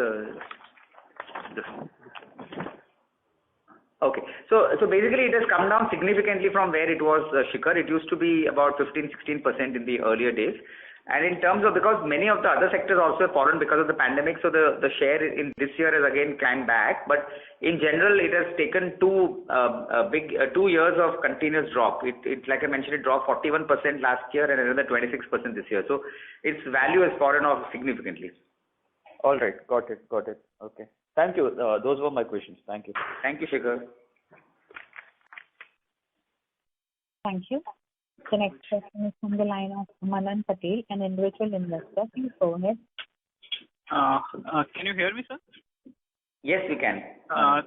Okay, so basically it has come down significantly from where it was, Shikhar. It used to be about 15-16% in the earlier days. And in terms of, because many of the other sectors also have fallen because of the pandemic, so the share in this year has again climbed back. But in general, it has taken 2 years of continuous drop. It like I mentioned, it dropped 41% last year and another 26% this year. So its value has fallen off significantly. All right, got it. Okay, thank you. Those were my questions. Thank you. Thank you, Shikhar. Thank you. The next question is from the line of Manan Patel, an individual investor. Please go ahead. Can you hear me, sir? Yes, we can.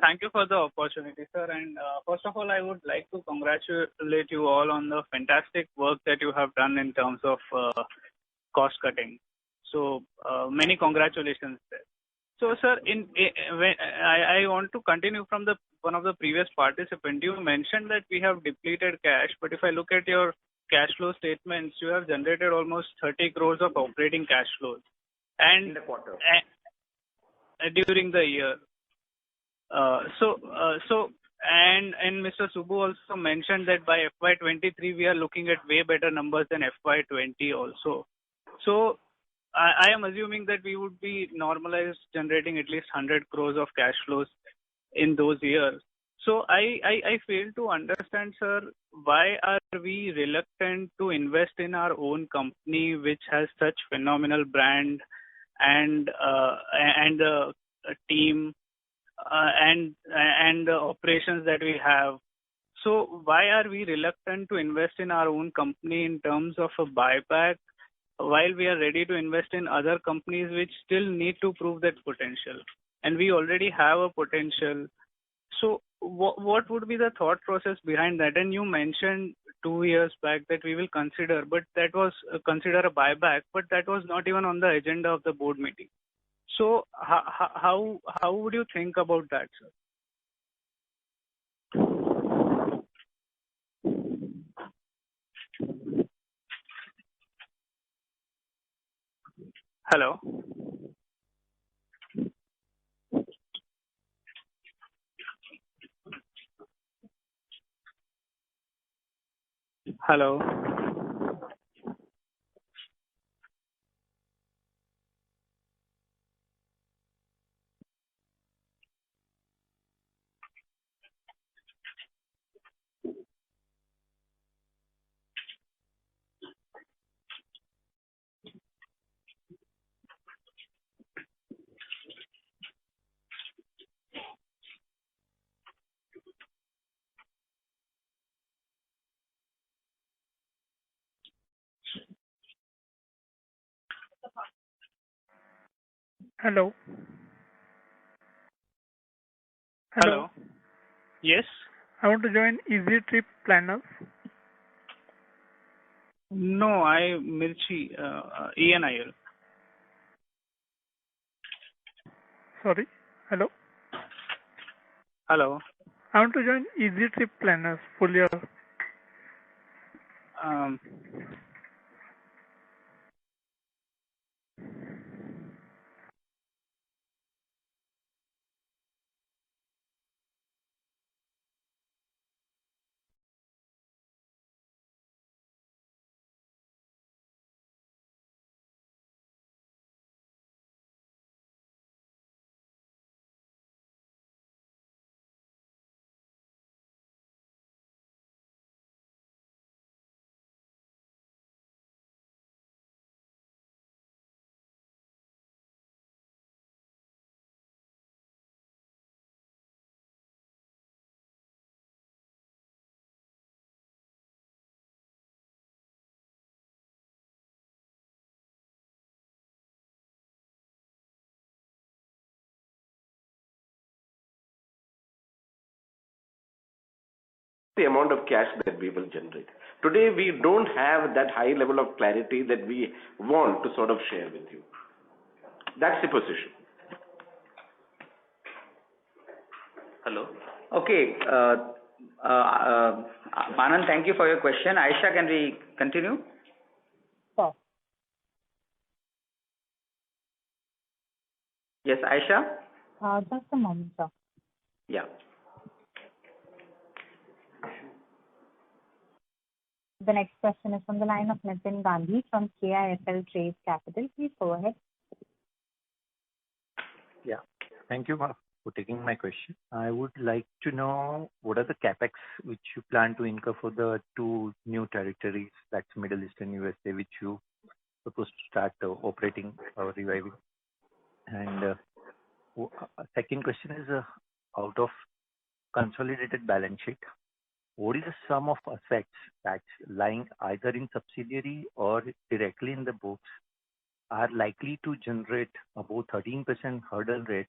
Thank you for the opportunity, sir. And first of all, I would like to congratulate you all on the fantastic work that you have done in terms of cost cutting. So many congratulations there. So, sir, I want to continue from one of the previous participants. You mentioned that we have depleted cash, but if I look at your cash flow statements, you have generated almost 30 crores of operating cash flows. And in the quarter. During the year. And Mr. Subbu also mentioned that by FY23 we are looking at way better numbers than FY20 also. So I am assuming that we would be normalized generating at least 100 crores of cash flows in those years. So I fail to understand, sir, why are we reluctant to invest in our own company which has such phenomenal brand and a team and the operations that we have. So why are we reluctant to invest in our own company in terms of a buyback while we are ready to invest in other companies which still need to prove that potential? And we already have a potential. So what would be the thought process behind that? And you mentioned 2 years back that we will consider, but that was consider a buyback, but that was not even on the agenda of the board meeting. So how would you think about that, sir? Hello. Hello. Hello. Hello. Yes. I want to join Easy Trip Planners. No, Mirchi, ENIL. Sorry. Hello. Hello. I want to join Easy Trip Planners full year. Um, The amount of cash that we will generate. Today, we don't have that high level of clarity that we want to sort of share with you. That's the position. Hello. Okay. Anand, thank you for your question. Aisha, can we continue? Sure. Yes, Aisha? Just a moment, sir. Yeah. The next question is from the line of Nitin Gandhi from KIFL Trades Capital. Please go ahead. Yeah. Thank you for taking my question. I would like to know what are the capex which you plan to incur for the 2 new territories, that's Middle East and USA, which you supposed to start operating or reviving. And second question is, out of consolidated balance sheet, what is the sum of assets that's lying either in subsidiary or directly in the books are likely to generate about 13% hurdle rate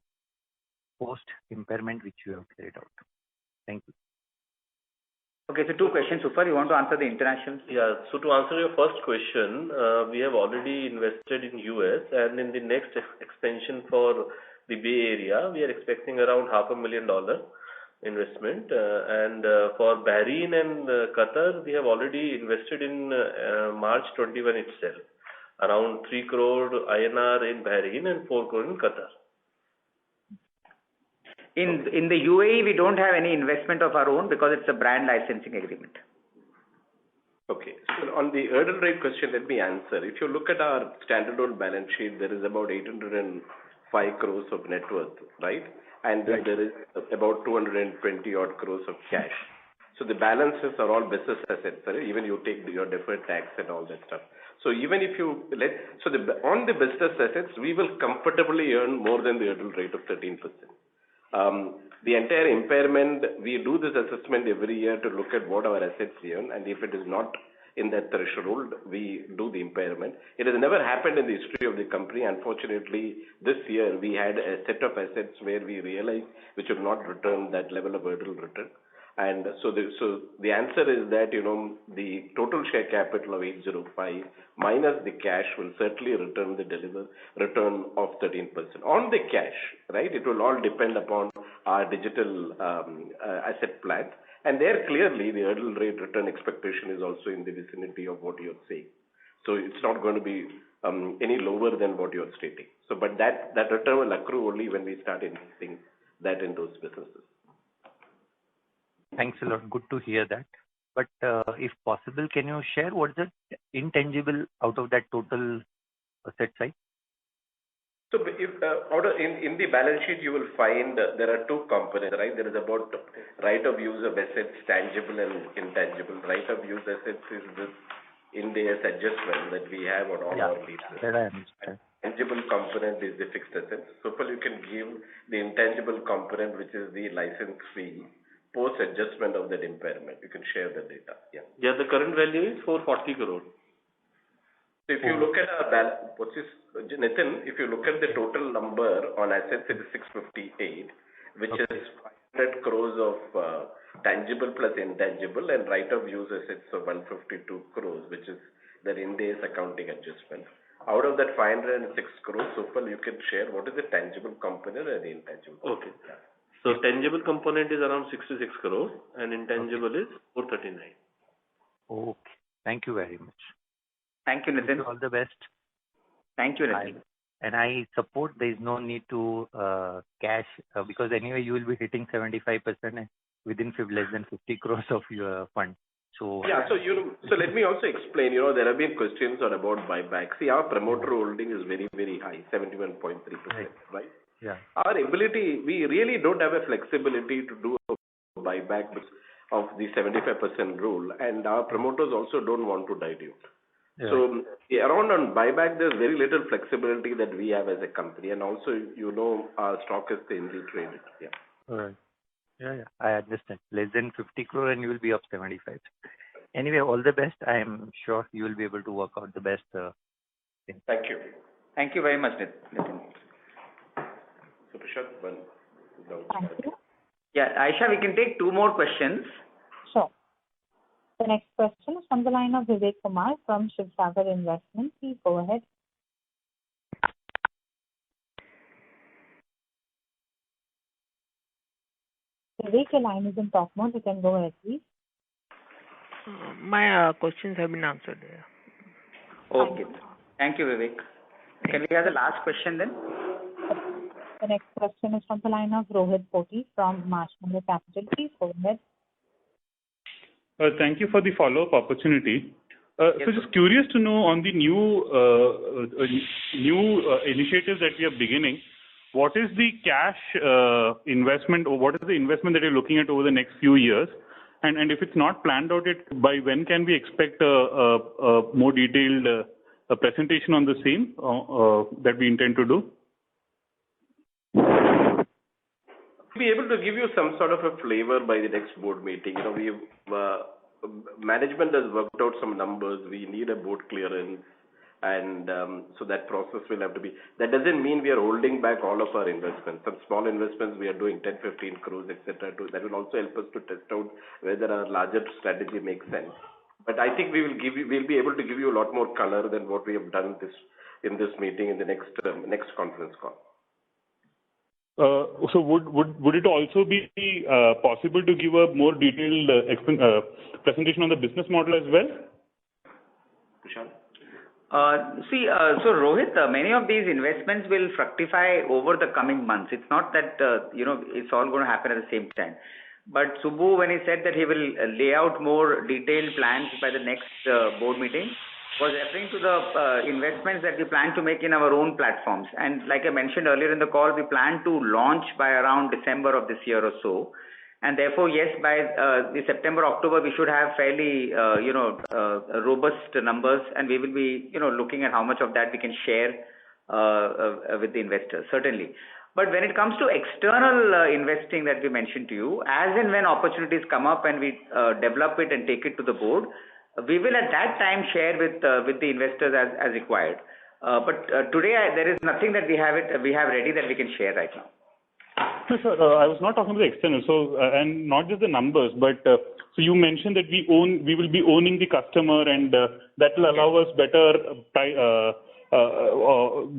post impairment which you have carried out? Thank you. Okay, so 2 questions. Super, you want to answer the international? Yeah. So to answer your first question, we have already invested in US, and in the next expansion for the Bay Area, we are expecting around $500,000 investment. And for Bahrain and Qatar, we have already invested in March 21 itself, around 3 crore INR in Bahrain and 4 crore in Qatar. In the UAE, we don't have any investment of our own because it's a brand licensing agreement. Okay. So on the hurdle rate question, let me answer. If you look at our standalone balance sheet, there is about 805 crores of net worth, right? And then there is about 220 odd crores of cash. So the balances are all business assets, right? Even you take your deferred tax and all that stuff. So even if you on the business assets, we will comfortably earn more than the hurdle rate of 13%. The entire impairment, we do this assessment every year to look at what our assets earn, and if it is not in that threshold, we do the impairment. It has never happened in the history of the company. Unfortunately, this year we had a set of assets where we realized which would not return that level of hurdle return. And so the answer is that, the total share capital of 805 minus the cash will certainly return the deliver return of 13%. On the cash, right, it will all depend upon our digital asset plan. And there clearly the hurdle rate return expectation is also in the vicinity of what you're saying. So it's not going to be any lower than what you're stating. So, but that return will accrue only when we start investing that in those businesses. Thanks a lot. Good to hear that. But if possible, can you share what is the intangible out of that total asset side? So if in the balance sheet, you will find there are 2 components, right? There is about right of use of assets, tangible and intangible. Right of use assets is this Ind-AS adjustment that we have on all our leases. That I understand. Tangible component is the fixed assets. So far you can give the intangible component, which is the license fee, post adjustment of that impairment. You can share the data. Yeah. Yeah, the current value is 440 crore. So if you look at our Nitin, if you look at the total number on assets, it is 658, which is 500 crores of tangible plus intangible and right of use assets of 152 crores, which is the Ind AS accounting adjustment. Out of that 506 crores, Supal, you can share what is the tangible component and the intangible. Okay. So tangible component is around 66 crores and intangible is 439. Okay. Thank you very much. Thank you, Nitin. All the best. Thank you, Nitin. And I support there is no need to cash because anyway you will be hitting 75% within less than 50 crores of your fund. So yeah, so let me also explain. There have been questions on about buyback. See, our promoter holding is very, very high, 71.3%, right? Yeah. Our ability, we really don't have a flexibility to do a buyback because of the 75% rule, and our promoters also don't want to dilute. Yeah. So around on buyback, there's very little flexibility that we have as a company, and also our stock is thinly traded. Yeah. All right. Yeah, I understand. Less than 50 crore and you will be up 75. Anyway, all the best. I am sure you will be able to work out the best thing. Thank you. Thank you very much, Nitin. So Prashant, one. Thank you. Yeah, Aisha, we can take two more questions. Sure. The next question is from the line of Vivek Kumar from Shivsagar Investment. Please go ahead. Vivek, your line is in talk mode. You can go ahead, please. My questions have been answered. Okay. Thank you, Vivek. Can we have the last question then? The next question is from the line of Rohit Poti from Marshmallow Capital. Please go ahead. Thank you for the follow-up opportunity. So just curious to know on the new initiatives that we are beginning, what is the cash investment or what is the investment that you're looking at over the next few years? And if it's not planned out yet, by when can we expect a more detailed presentation on the same that we intend to do? We'll be able to give you some sort of a flavor by the next board meeting. Management has worked out some numbers. We need a board clearance, and so that process will have to be. That doesn't mean we are holding back all of our investments. Some small investments we are doing 10, 15 crores, etc. That will also help us to test out whether our larger strategy makes sense. But I think we'll be able to give you a lot more color than what we have done in this meeting in the next conference call. So would it also be possible to give a more detailed presentation on the business model as well? Prashant? So Rohit, many of these investments will fructify over the coming months. It's not that it's all going to happen at the same time. But Subbu, when he said that he will lay out more detailed plans by the next board meeting, was referring to the investments that we plan to make in our own platforms. And like I mentioned earlier in the call, we plan to launch by around December of this year or so. And therefore, yes, by the September, October, we should have fairly, robust numbers, and we will be, looking at how much of that we can share with the investors, certainly. But when it comes to external investing that we mentioned to you, as and when opportunities come up and we develop it and take it to the board, we will at that time share with the investors as required. But today there is nothing that we have ready that we can share right now. So, sir, I was not talking about the external. So, and not just the numbers, but so you mentioned that we will be owning the customer, and that will allow us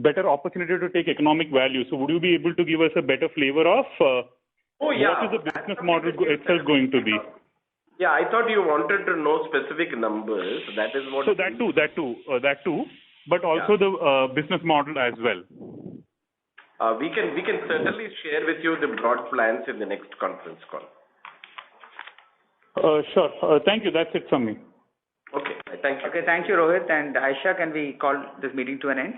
better opportunity to take economic value. So, would you be able to give us a better flavor of what is the business model itself going to be? Yeah, I thought you wanted to know specific numbers. That is what. So that too, but also the business model as well. We can certainly share with you the broad plans in the next conference call. Sure. Thank you. That's it from me. Okay. Thank you. Okay. Thank you, Rohit. And Aisha, can we call this meeting to an end?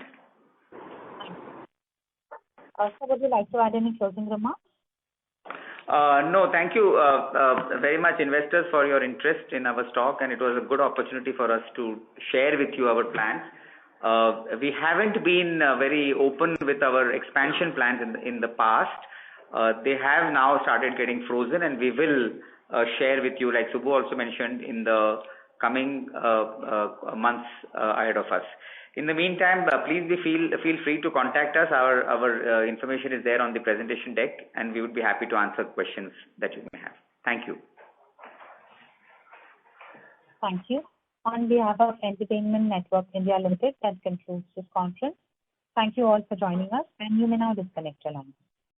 Sir, would you like to add any closing remarks? No, thank you very much, investors, for your interest in our stock, and it was a good opportunity for us to share with you our plans. We haven't been very open with our expansion plans in the past. They have now started getting frozen, and we will share with you, like Subbu also mentioned, in the coming months ahead of us. In the meantime, please feel free to contact us. Our information is there on the presentation deck, and we would be happy to answer questions that you may have. Thank you. Thank you. On behalf of Entertainment Network India Limited, that concludes this conference. Thank you all for joining us, and you may now disconnect your lines.